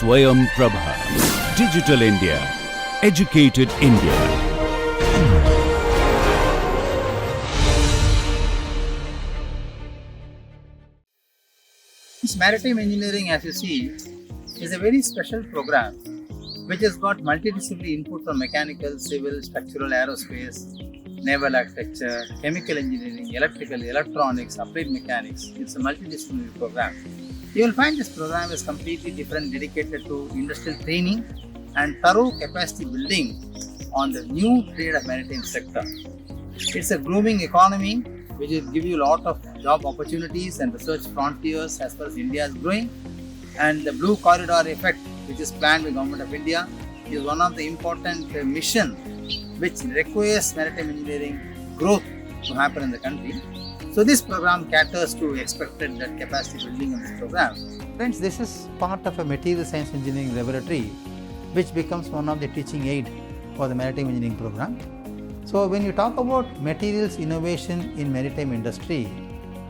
Swayam Prabha. Digital India. Educated India. This maritime engineering, as you see, is a very special program which has got multidisciplinary input from mechanical, civil, structural, aerospace, naval architecture, chemical engineering, electrical, electronics, applied mechanics. It's a multidisciplinary program. You will find this program is completely different, dedicated to industrial training and thorough capacity building on the new trade of maritime sector. It's a grooming economy which will give you a lot of job opportunities and research frontiers as far as India is growing. And the Blue Corridor effect, which is planned by Government of India, is one of the important mission which requires maritime engineering growth to happen in the country. So this program caters to expected that capacity building in this program. Friends, this is part of a material science engineering laboratory which becomes one of the teaching aid for the maritime engineering program. So when you talk about materials innovation in maritime industry,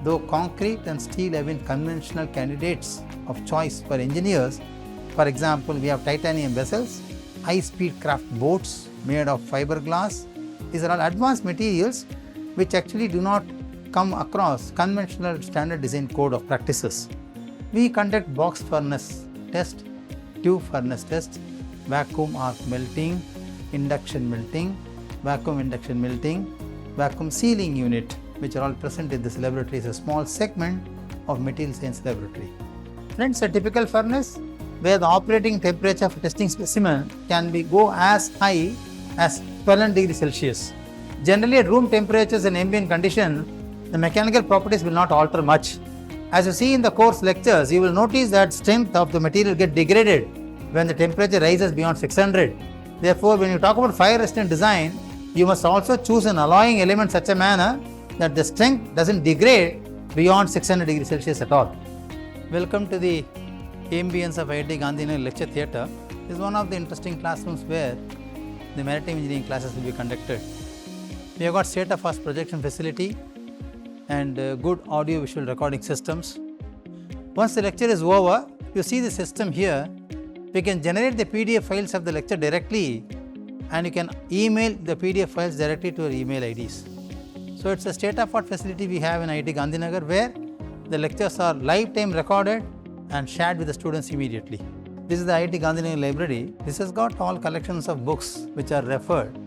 though concrete and steel have been conventional candidates of choice for engineers, for example, we have titanium vessels, high-speed craft boats made of fiberglass. These are all advanced materials which actually do not come across conventional standard design code of practices. We conduct box furnace test, tube furnace test, vacuum arc melting, induction melting, vacuum induction melting, vacuum sealing unit, which are all present in this laboratory is a small segment of material science laboratory. Friends, a typical furnace where the operating temperature for testing specimen can go as high as 12 degrees Celsius. Generally at room temperatures and ambient condition, the mechanical properties will not alter much. As you see in the course lectures, you will notice that strength of the material get degraded when the temperature rises beyond 600. Therefore, when you talk about fire resistant design, you must also choose an alloying element such a manner that the strength doesn't degrade beyond 600 degrees Celsius at all. Welcome to the ambience of IIT Gandhinagar Lecture Theatre. This is one of the interesting classrooms where the maritime engineering classes will be conducted. We have got state-of-the-art projection facility and good audio-visual recording systems. Once the lecture is over, you see the system here. We can generate the PDF files of the lecture directly and you can email the PDF files directly to your email IDs. So it's a state-of-the-art facility we have in IIT Gandhinagar where the lectures are lifetime recorded and shared with the students immediately. This is the IIT Gandhinagar library. This has got all collections of books which are referred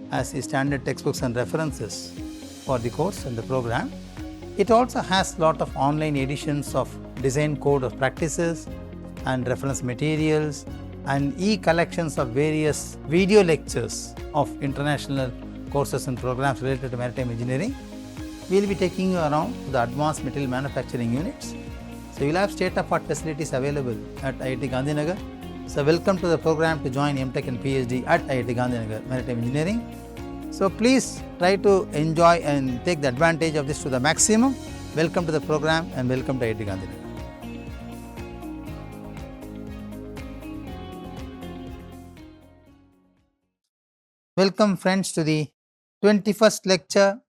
as the standard textbooks and references for the course and the program. It also has lot of online editions of design code of practices and reference materials and e-collections of various video lectures of international courses and programs related to maritime engineering. We will be taking you around to the advanced material manufacturing units. So you will have state-of-the-art facilities available at IIT Gandhinagar. So welcome to the program to join MTech and PhD at IIT Gandhinagar Maritime Engineering. So please try to enjoy and take the advantage of this to the maximum. Welcome to the program and welcome to IIT Gandhinagar. Welcome friends to the 21st lecture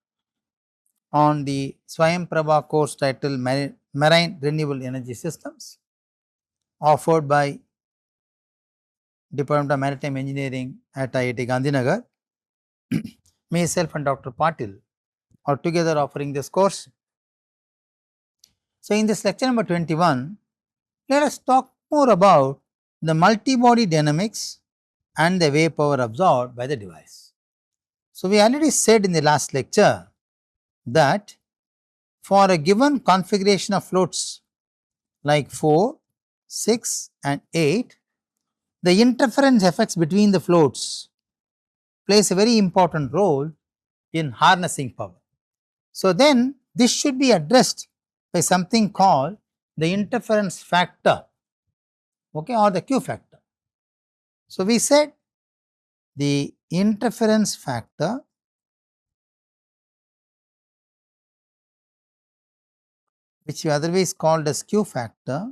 on the SwayamPrabha course titled Marine Renewable Energy Systems, offered by Department of Maritime Engineering at IIT Gandhinagar. Myself and Dr. Patil are together offering this course. So in this lecture number 21, let us talk more about the multibody dynamics and the wave power absorbed by the device. So we already said in the last lecture that for a given configuration of floats like 4, 6 and 8, the interference effects between the floats plays a very important role in harnessing power. So then this should be addressed by something called the interference factor, okay, or the Q factor. So we said the interference factor which we otherwise called as Q factor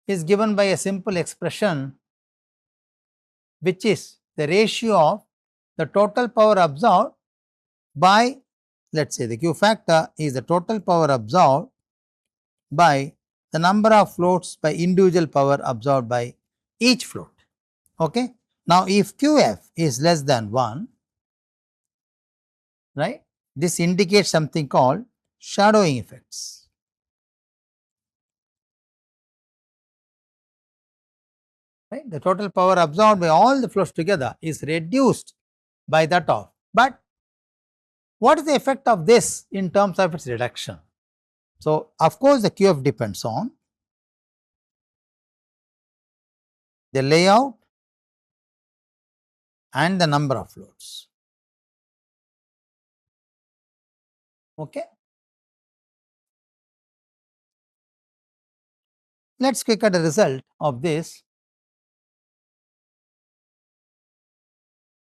is given by a simple expression which is the ratio of the total power absorbed by, let us say the Q factor is the total power absorbed by the number of floats by individual power absorbed by each float. Okay. Now, if QF is less than 1, right, this indicates something called shadowing effects. Right? The total power absorbed by all the floats together is reduced by that of. But what is the effect of this in terms of its reduction? So, of course, the QF depends on the layout and the number of floats. Okay. Let us quick at the result of this.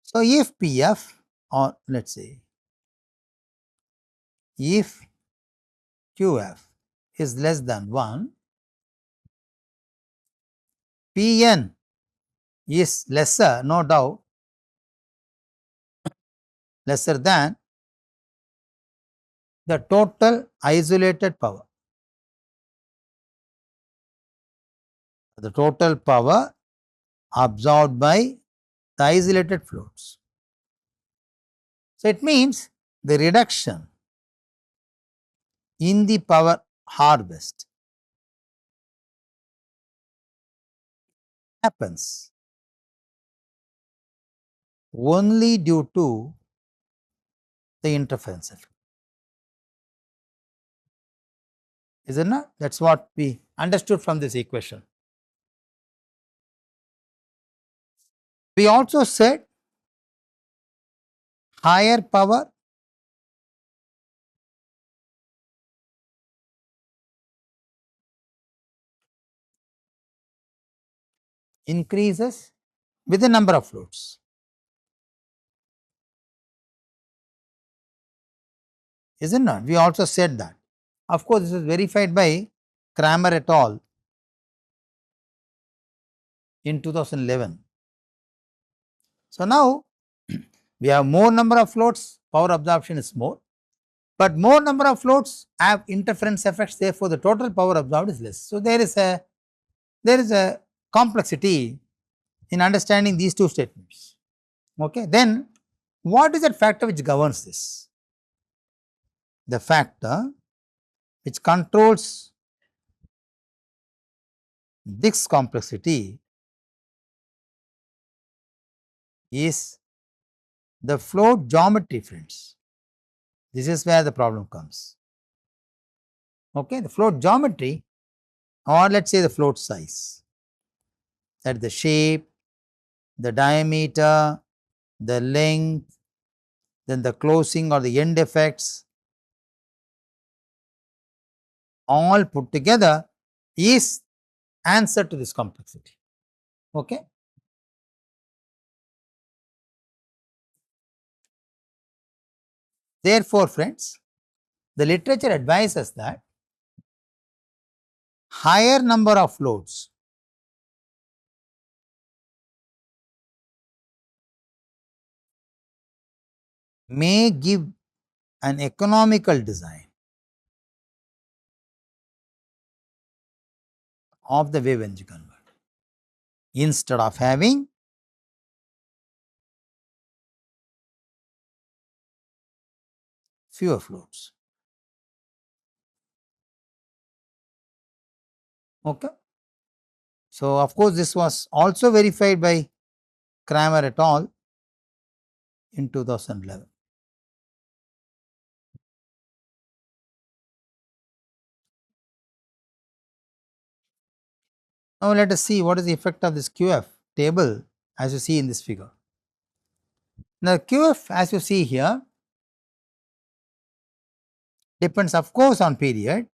So, if PF, or let us say if QF is less than 1, Pn is lesser, no doubt, lesser than the total isolated power. The total power absorbed by the isolated floats. So, it means the reduction in the power harvest happens only due to the interference effect. Is it not? That is what we understood from this equation. We also said higher power increases with the number of floats. Is it not? We also said that. Of course, this is verified by Kramer et al. In 2011. So, now we have more number of floats, power absorption is more, but more number of floats have interference effects, therefore, the total power absorbed is less. So, there is a complexity in understanding these two statements. Okay. Then, what is that factor which governs this? The factor which controls this complexity is the float geometry, friends. This is where the problem comes. Okay, the float geometry, or let us say the float size, that the shape, the diameter, the length, then the closing or the end effects, all put together is answer to this complexity. Okay. Therefore, friends, the literature advises that higher number of floats may give an economical design of the wave energy converter instead of having fewer floats. Okay. So, of course, this was also verified by Kramer et al. In 2011. Now, let us see what is the effect of this QF table as you see in this figure. Now, QF as you see here depends of course on period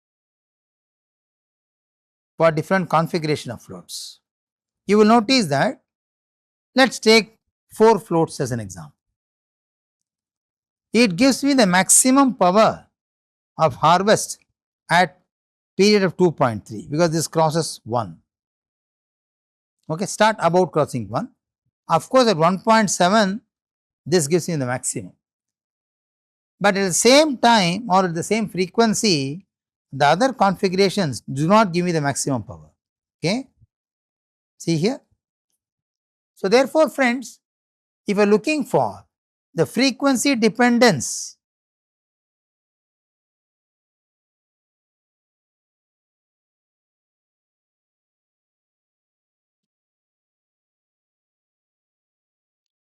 for different configuration of floats. You will notice that, let us take 4 floats as an example. It gives me the maximum power of harvest at period of 2.3 because this crosses 1. Okay, start about crossing 1. Of course, at 1.7 this gives me the maximum, but at the same time or at the same frequency The other configurations do not give me the maximum power. Okay, see here. So therefore, friends, if you are looking for the frequency dependence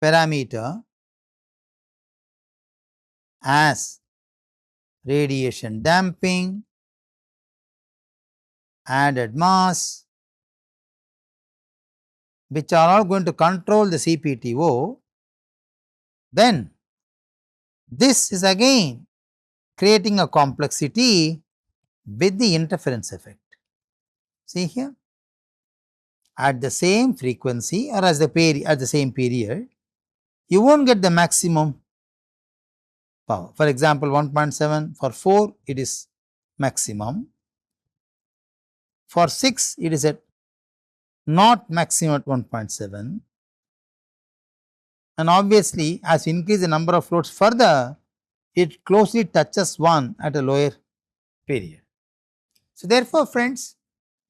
parameter as radiation damping, added mass, which are all going to control the CPTO, then this is again creating a complexity with the interference effect. See here, at the same frequency or at the same period, you won't get the maximum power. For example, 1.7 for 4 it is maximum, for 6 it is at not maximum at 1.7, and obviously as you increase the number of floats further, it closely touches 1 at a lower period. So therefore, friends,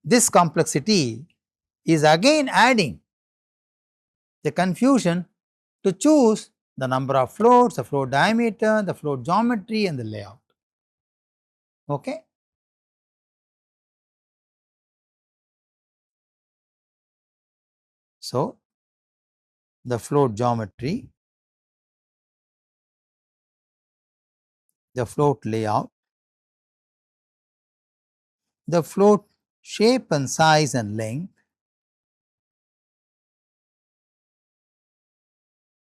this complexity is again adding the confusion to choose the number of floats, the float diameter, the float geometry and the layout. Okay. So, the float geometry, the float layout, the float shape and size and length,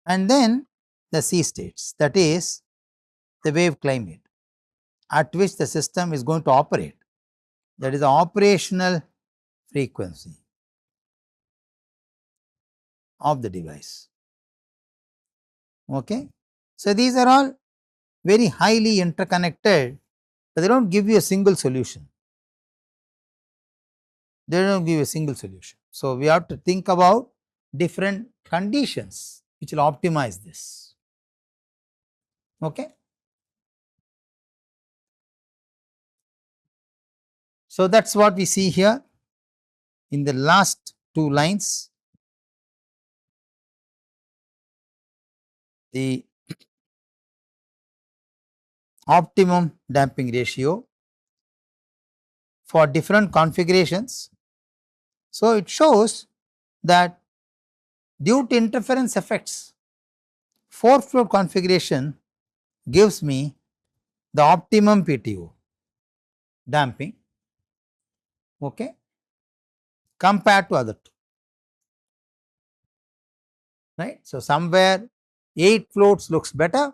and then the C states, that is the wave climate at which the system is going to operate, that is the operational frequency of the device. Okay. So, these are all very highly interconnected, but they do not give you a single solution. They do not give you a single solution. So, we have to think about different conditions which will optimize this. Okay. So, that is what we see here in the last two lines. The optimum damping ratio for different configurations. So, it shows that due to interference effects, 4 float configuration gives me the optimum PTO damping, okay, compared to other two, right. So, somewhere 8 floats looks better,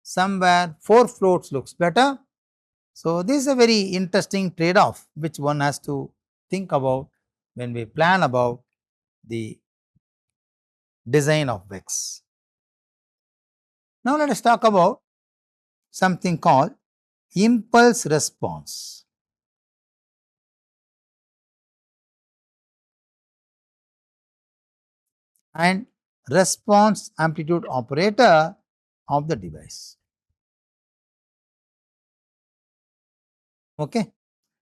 somewhere 4 floats looks better. So, this is a very interesting trade off which one has to think about when we plan about the design of VEX. Now, let us talk about something called impulse response. And response amplitude operator of the device. Okay.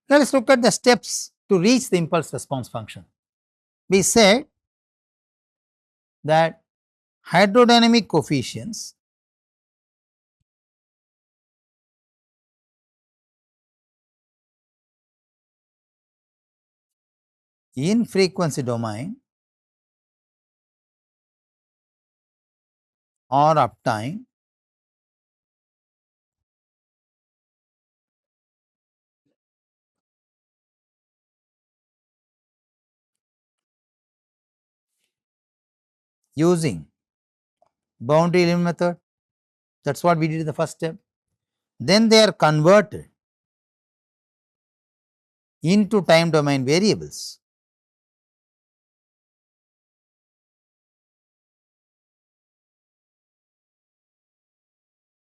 Let us look at the steps to reach the impulse response function. We said that hydrodynamic coefficients in frequency domain or uptime using boundary limit method, that is what we did in the first step. Then they are converted into time domain variables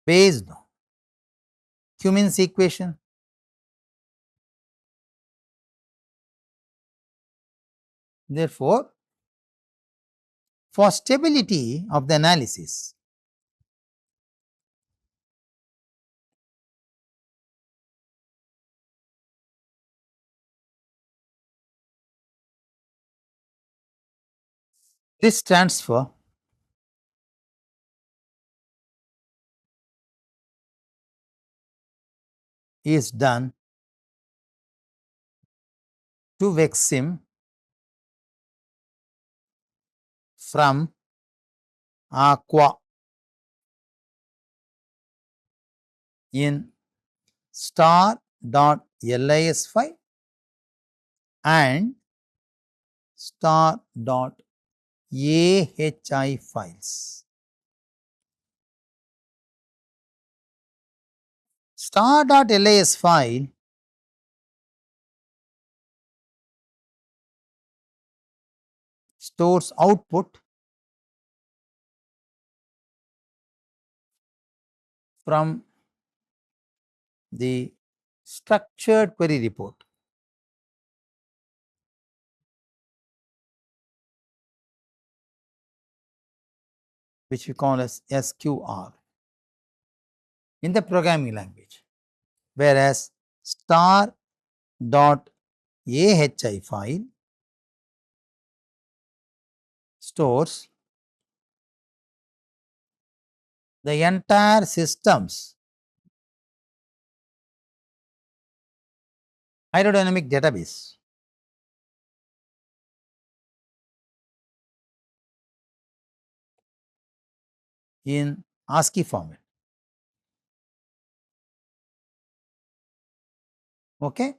based on Cummins equation. Therefore, for stability of the analysis, This transfer is done to Vexim from Aqua in star.lis file and star.ahi files. Star.lis file stores output from the structured query report, which we call as SQR in the programming language, whereas star.ahi file stores the entire system's hydrodynamic database in ASCII format. Okay.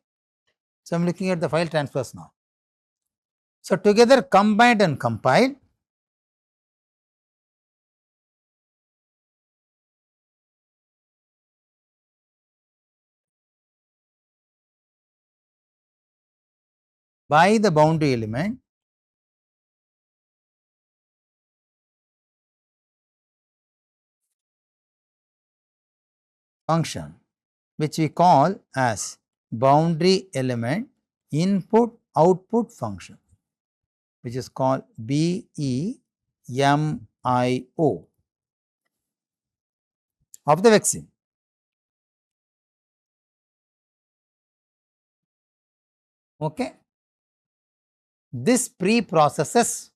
So, I am looking at the file transfers now. So, together combined and compiled, by the boundary element function, which we call as boundary element input output function, which is called BEMIO of the Vexim. Okay. This pre-processes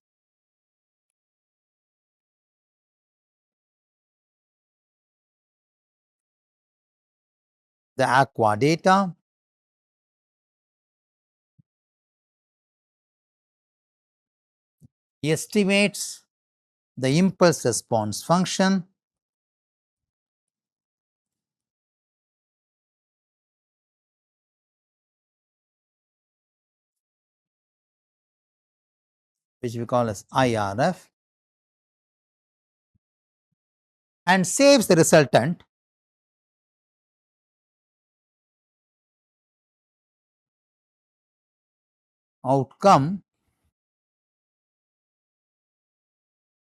the aqua data, estimates the impulse response function, which we call as IRF, and saves the resultant outcome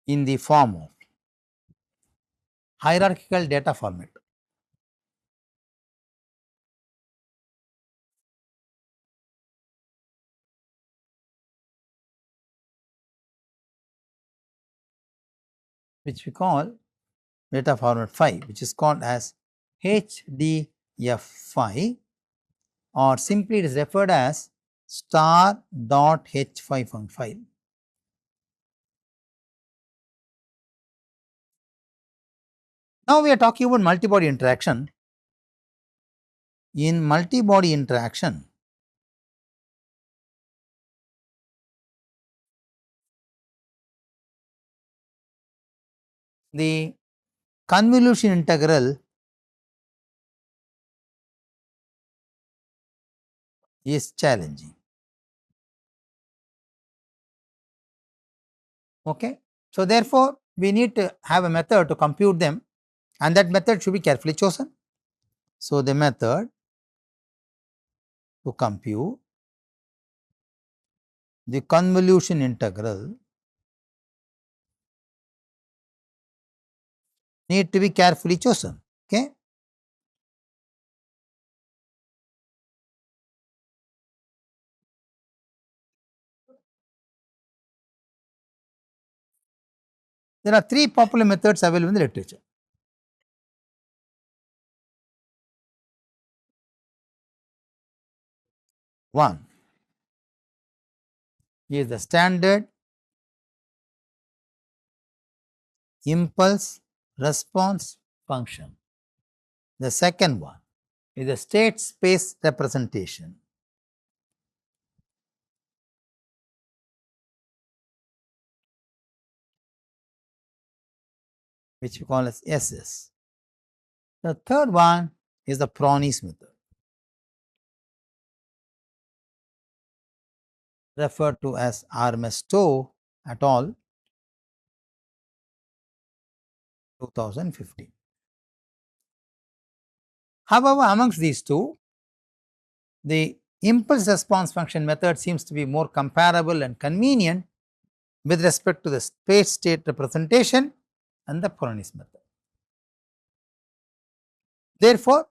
in the form of hierarchical data format. Which we call data format 5, which is called as HDF5, or simply it is referred as star.h5 file. Now, we are talking about multibody interaction. In multibody interaction, the convolution integral is challenging. Okay. So, therefore, we need to have a method to compute them, and that method should be carefully chosen. So, the method to compute the convolution integral need to be carefully chosen. Okay. There are three popular methods available in the literature. One is the standard impulse response function. The second one is the state space representation. Which we call as SS. The third one is the Prony's method, referred to as Armesto et al. 2015. However, amongst these two, the impulse response function method seems to be more comparable and convenient with respect to the space state representation and the Prony's method. Therefore,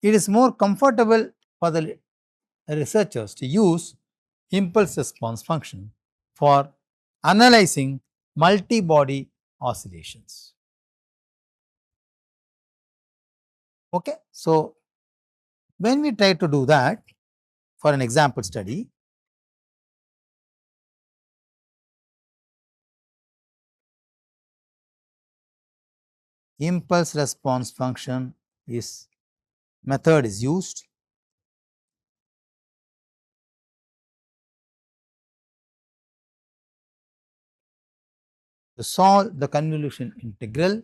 it is more comfortable for the researchers to use impulse response function for analyzing multi-body oscillations. Okay. So, when we try to do that for an example study, impulse response function is method is used to solve the convolution integral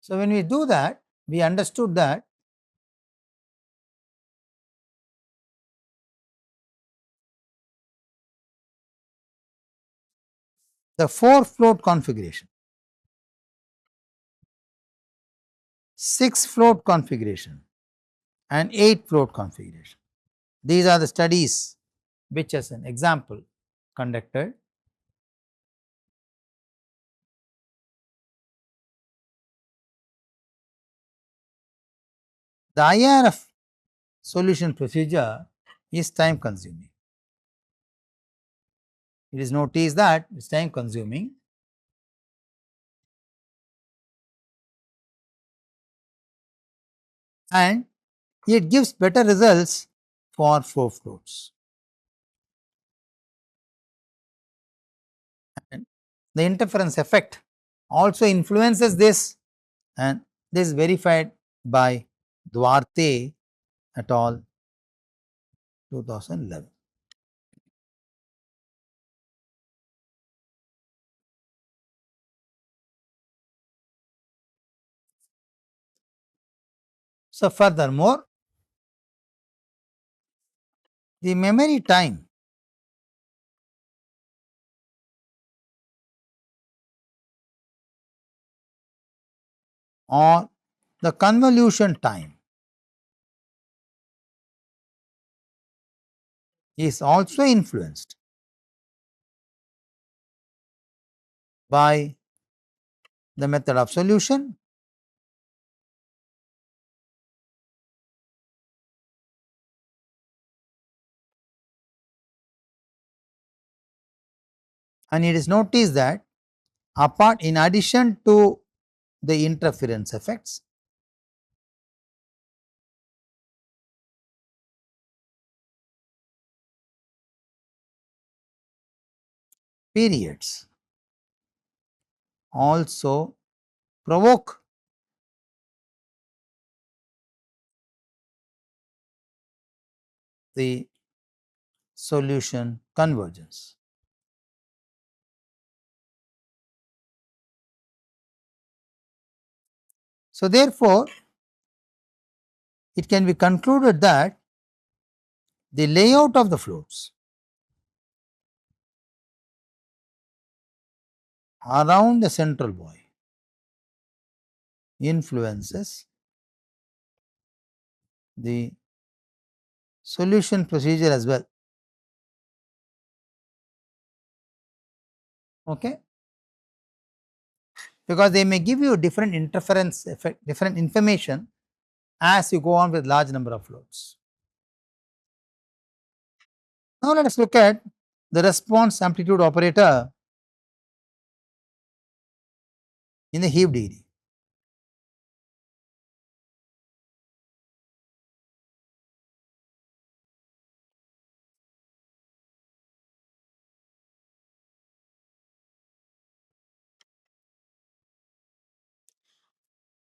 So, when we do that, we understood that the 4 float configuration, 6 float configuration and 8 float configuration. These are the studies which, as an example, conducted. The IRF solution procedure is time consuming. It is noticed that it is time consuming and it gives better results for 4 floats. And the interference effect also influences this, and this is verified by Duarte et al. 2011. So, furthermore, the memory time or the convolution time is also influenced by the method of solution and it is noticed that apart in addition to the interference effects, periods also provoke the solution convergence. So, therefore, it can be concluded that the layout of the floats around the central buoy influences the solution procedure as well. Okay? Because they may give you different interference effect, different information as you go on with large number of floats. Now, let us look at the response amplitude operator in the heap degree.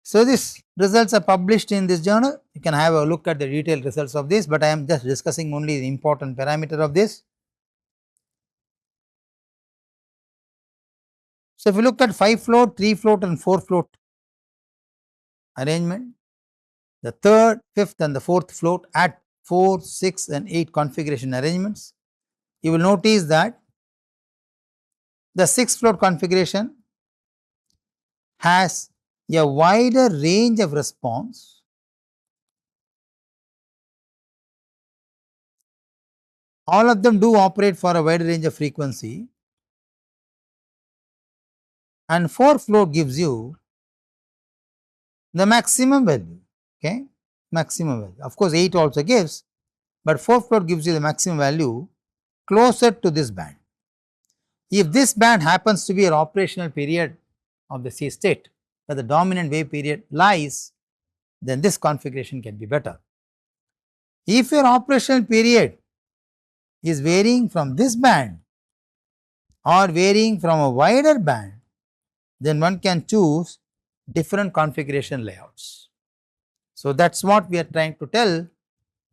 So, these results are published in this journal. You can have a look at the detailed results of this, but I am just discussing only the important parameter of this. So, if you look at 5 float, 3 float and 4 float arrangement, the third, fifth and the fourth float at 4, 6 and 8 configuration arrangements, you will notice that the 6th float configuration has a wider range of response all of them do operate for a wider range of frequency, and 4 float gives you the maximum value, okay, maximum value. Of course, 8 also gives, but 4 float gives you the maximum value closer to this band. If this band happens to be an operational period of the C state where the dominant wave period lies, then this configuration can be better. If your operational period is varying from this band or varying from a wider band, then one can choose different configuration layouts. So, that is what we are trying to tell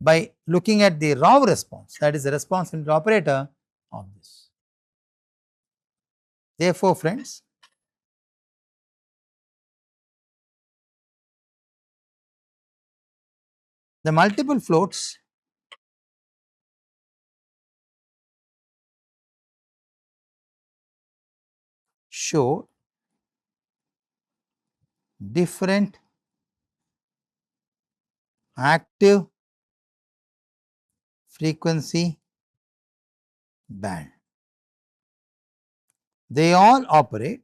by looking at the raw response, that is the response into operator of this. Therefore, friends, the multiple floats show different active frequency band. They all operate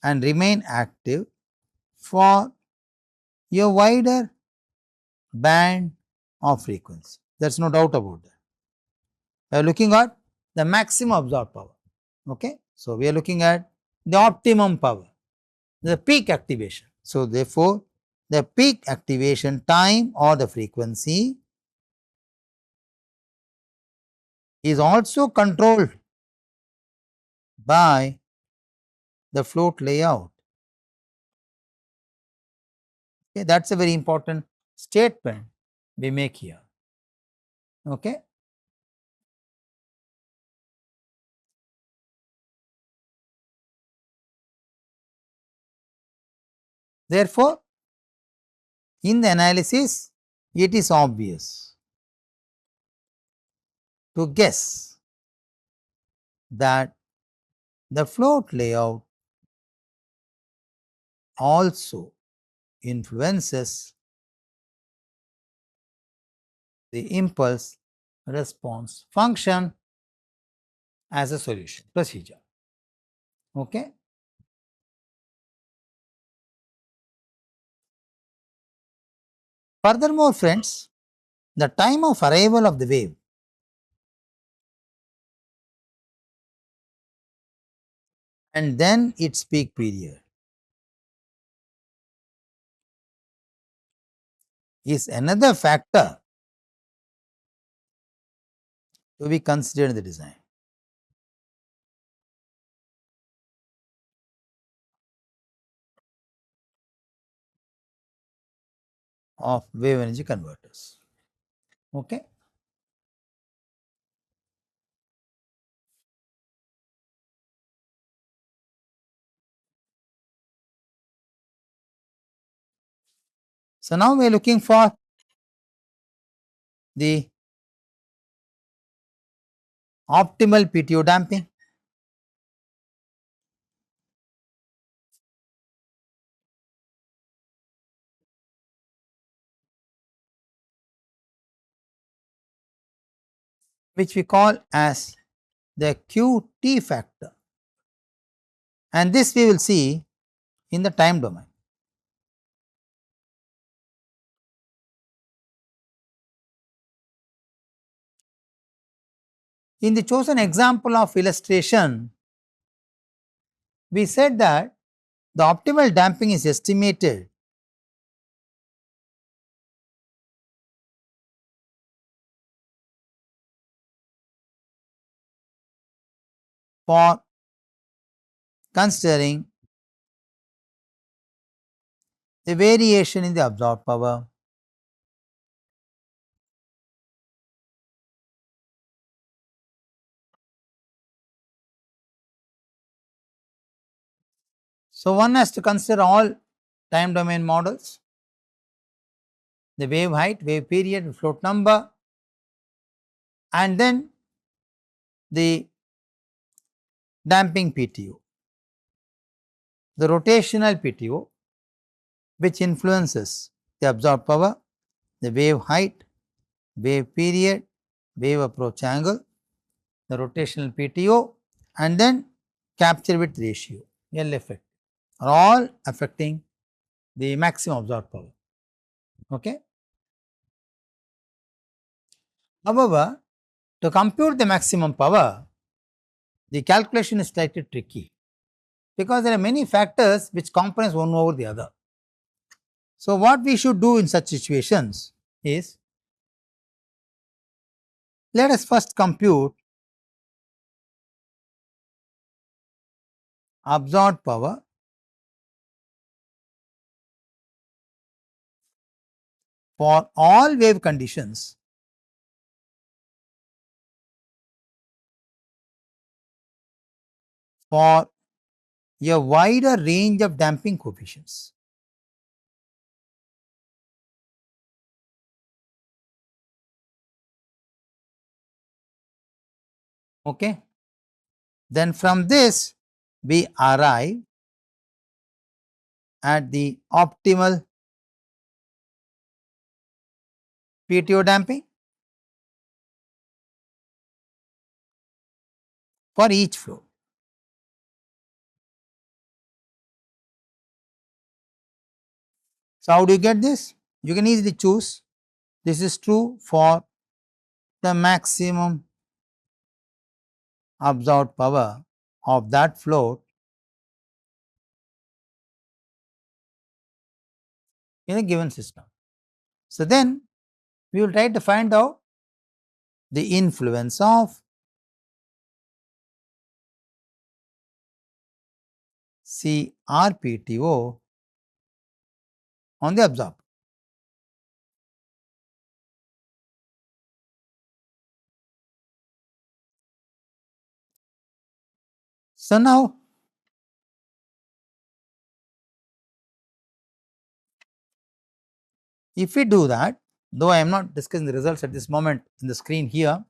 and remain active for a wider band of frequency. There is no doubt about that. We are looking at the maximum absorbed power. Okay? So, we are looking at the optimum power, the peak activation. So, therefore, the peak activation time or the frequency is also controlled by the float layout. Okay? That is a very important statement we make here. Okay? Therefore, in the analysis, it is obvious to guess that the float layout also influences the impulse response function as a solution procedure. Okay? Furthermore, friends, the time of arrival of the wave and then its peak period is another factor to be considered in the design. Of wave energy converters. Okay? So, now we are looking for the optimal PTO damping. Which we call as the QT factor, and this we will see in the time domain. In the chosen example of illustration, we said that the optimal damping is estimated for considering the variation in the absorbed power, so one has to consider all time domain models, the wave height, wave period, float number, and then the damping PTO, the rotational PTO, which influences the absorbed power, the wave height, wave period, wave approach angle, the rotational PTO, and then capture width ratio, L effect, are all affecting the maximum absorbed power. Okay. However, to compute the maximum power, the calculation is slightly tricky because there are many factors which comprise one over the other. So, what we should do in such situations is, let us first compute absorbed power for all wave conditions for a wider range of damping coefficients. Okay. Then from this we arrive at the optimal PTO damping for each flow. So, how do you get this? You can easily choose. This is true for the maximum absorbed power of that float in a given system. So, then we will try to find out the influence of CRPTO on the absorber. So, now if we do that, though I am not discussing the results at this moment in the screen here,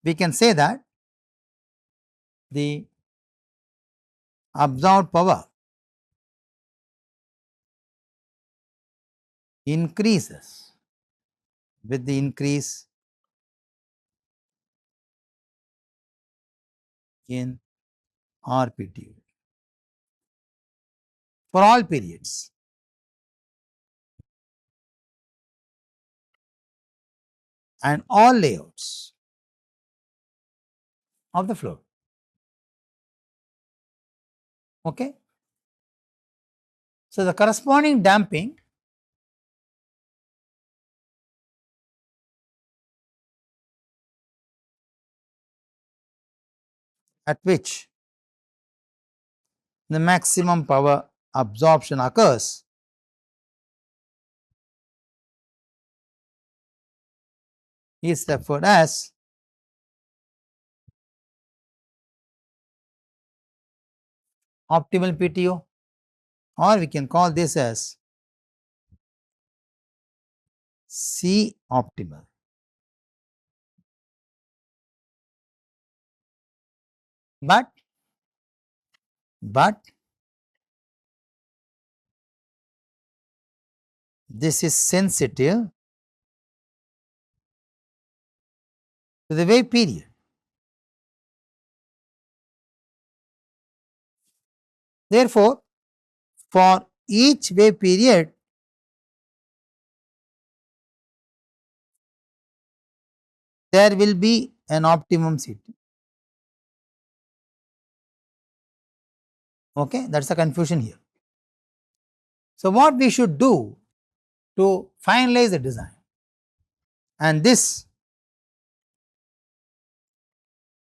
we can say that the absorbed power increases with the increase in RPTO for all periods. And all layouts of the float. Okay. So, the corresponding damping at which the maximum power absorption occurs is referred as optimal PTO, or we can call this as C optimal. But this is sensitive to the wave period. Therefore, for each wave period, there will be an optimum CT. Okay, that's the confusion here. So, what we should do to finalize the design, and this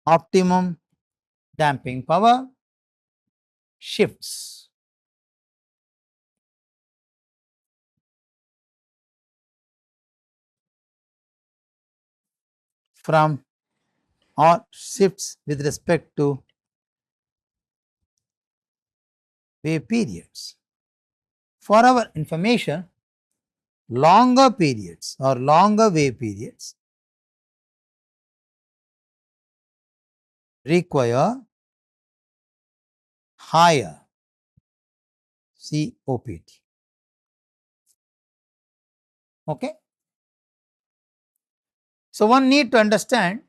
optimum damping power shifts from or shifts with respect to wave periods. For our information, longer periods or longer wave periods require higher COPT. Okay. So, one need to understand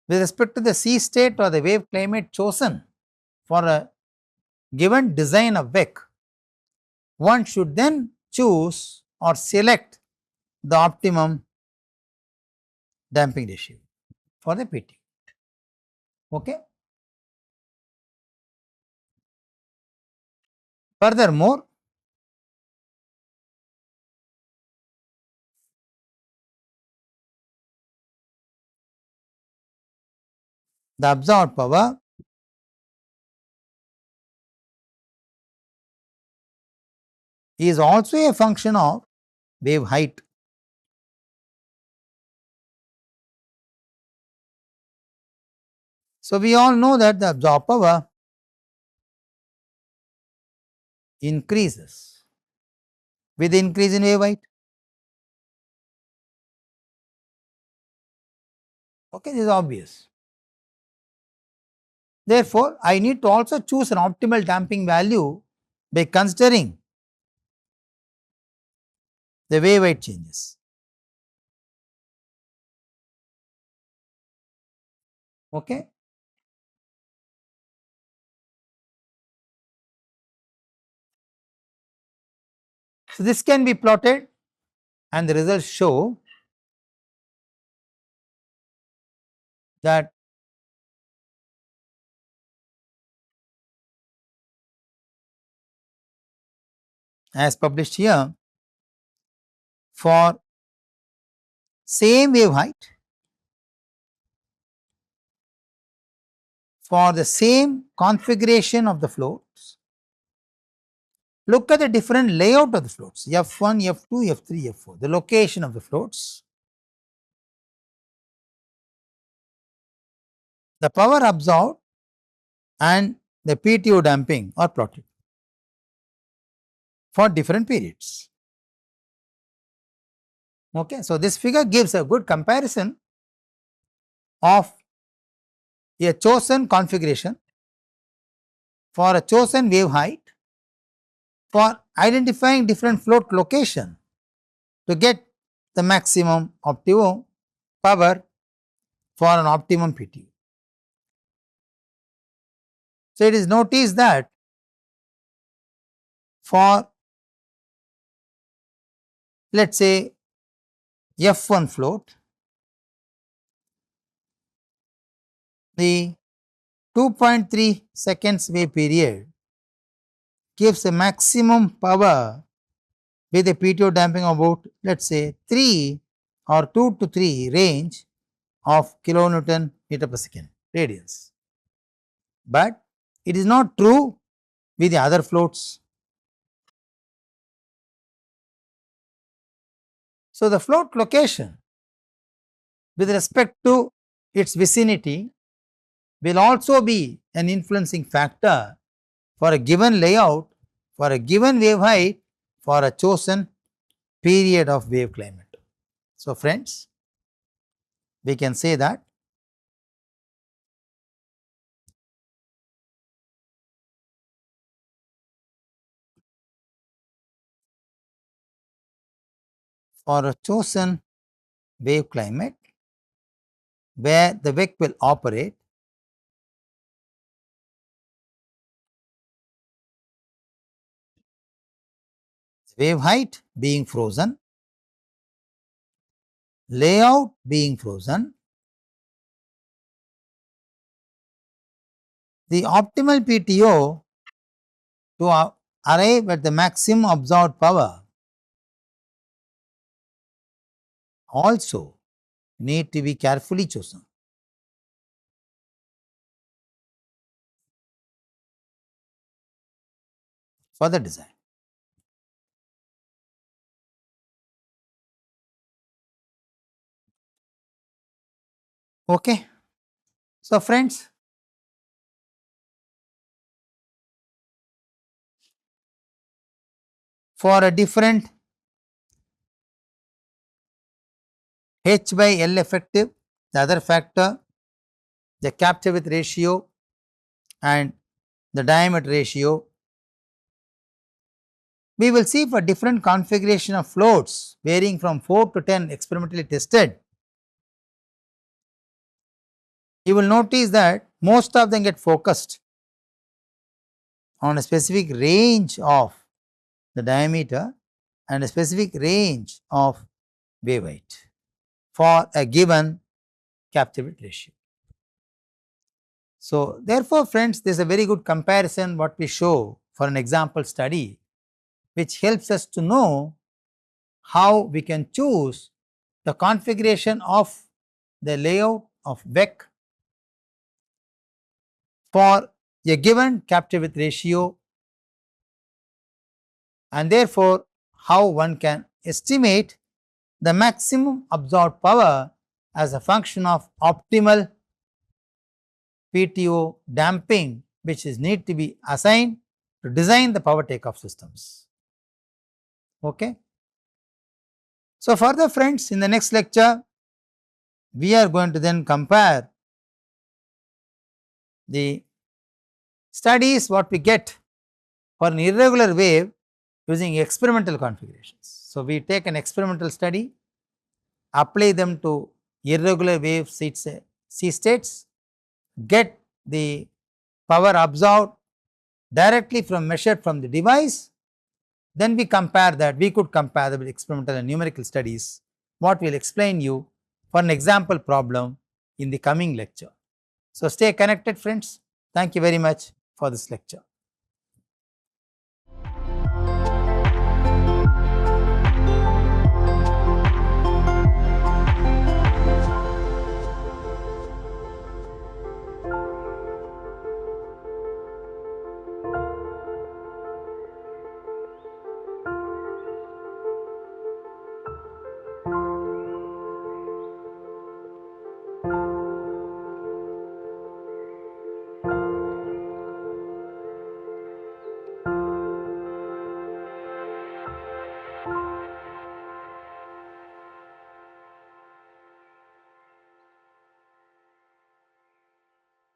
with respect to the sea state or the wave climate chosen for a given design of WEC, one should then choose or select the optimum damping ratio for the PT. Okay. Furthermore, the absorbed power is also a function of wave height. So, we all know that the absorbed power increases with increase in wave height. Okay, this is obvious. Therefore, I need to also choose an optimal damping value by considering the wave height changes. Okay. So, this can be plotted and the results show that as published here, for same wave height, for the same configuration of the floats, look at the different layout of the floats, F1, F2, F3, F4, the location of the floats, the power absorbed and the PTO damping are plotted for different periods. Okay. So, this figure gives a good comparison of a chosen configuration for a chosen wave height for identifying different float location to get the maximum optimum power for an optimum PTO. So, it is noticed that for let us say F1 float, the 2.3 seconds wave period gives a maximum power with a PTO damping of about let us say 3 or 2 to 3 range of kilonewton meter per second radians. But it is not true with the other floats. So, the float location with respect to its vicinity will also be an influencing factor for a given layout, for a given wave height, for a chosen period of wave climate. So, friends, we can say that for a chosen wave climate where the WEC will operate, wave height being frozen, layout being frozen, the optimal PTO to arrive at the maximum absorbed power also need to be carefully chosen. For the design. Okay. So, friends, for a different H by L effective, the other factor, the capture width ratio and the diameter ratio, we will see for different configuration of floats varying from 4 to 10 experimentally tested. You will notice that most of them get focused on a specific range of the diameter and a specific range of wave height for a given capture width ratio. So, therefore, friends, there is a very good comparison what we show for an example study, which helps us to know how we can choose the configuration of the layout of VEC for a given capture width ratio, and therefore, how one can estimate the maximum absorbed power as a function of optimal PTO damping, which is need to be assigned to design the power takeoff systems. Okay. So, further, friends, in the next lecture, we are going to then compare the studies what we get for an irregular wave using experimental configurations. So, we take an experimental study, apply them to irregular wave C states, get the power absorbed directly from measured from the device, then we compare that, we could compare the experimental and numerical studies, what we will explain you for an example problem in the coming lecture. So, stay connected, friends. Thank you very much for this lecture.